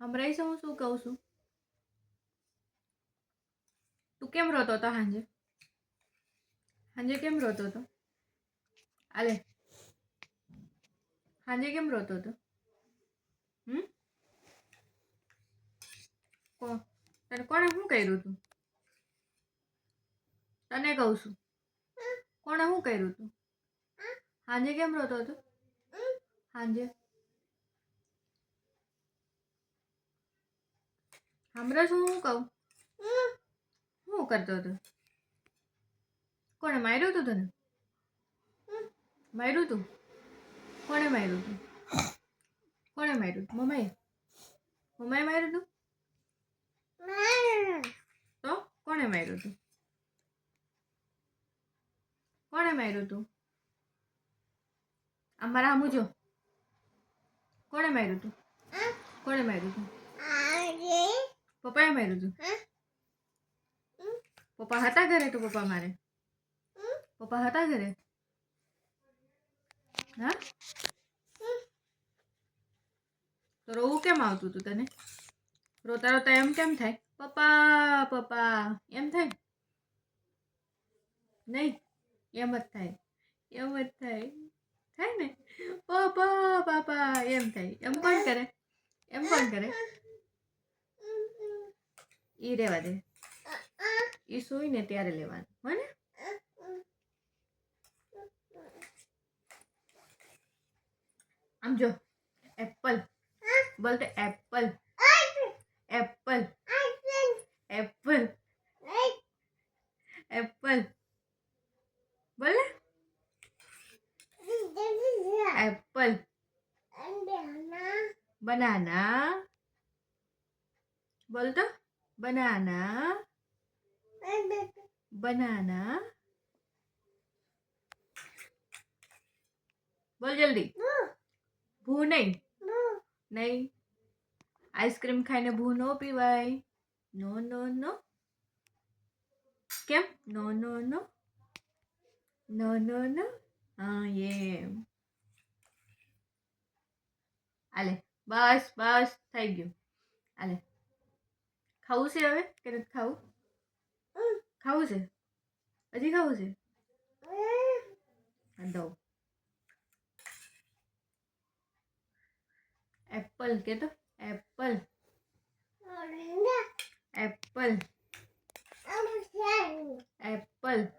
સંભળાય છે હું શું કહું છું? તું કેમ રોતો હતો સાંજે? સાંજે કેમ રોતો હતો? આલે સાંજે કેમ રોતો હતો? તને કોણે શું કર્યું હતું? તને કહું છું, કોણે શું કર્યું હતું? સાંજે કેમ રોતો હતો? સાંજે હમણાં શું હું કહું? શું કરતો હતો? કોણે માર્યું હતું તને? માર્યું તું? કોણે માર્યું તું? કોણે માર્યું? મમ્માએ માર્યું તું? તો કોણે માર્યું તું? કોણે માર્યું તું? અમારા હમુ જો કોણે માર્યું તું? કોણે માર્યું તું? પપ્પાએ માર્યું તું? પપ્પા હતા ઘરે તો પપ્પા મારે? પપ્પા હતા ઘરે? હા, તો રોવું કેમ આવતું હતું તને? રોતા રોતા એમ કેમ થાય? પપ્પા પપ્પા એમ થાય? નહીં, એમ જ થાય. એમ જ થાય. થાય ને? પપ્પા પાપા એમ થાય. એમ કોણ કરે? એમ કોણ કરે? ઈ રેવા દે. ઈ સુઈ ને ત્યારે લેવાનું હો ને? આમ જો, એપલ બોલતે એપલ. એપલ એપલ એપલ બોલ ને. એપલ બનાના બોલ તો. બનાના બનાના બોલ જલ્દી. ભૂ નહીં. નહીં, આઈસ્ક્રીમ ખાઈને ભૂ નો પીવાય. નો નો નો. કેમ? નો નો નો. નો નો નો. હા એમ. આલે બસ બસ થઈ ગયું. આલે ખાવું છે હવે કે નથી ખાવું? ખાવું છે? હજી ખાવું છે? દઉં. એપલ કે તો એપલ એપલ એપલ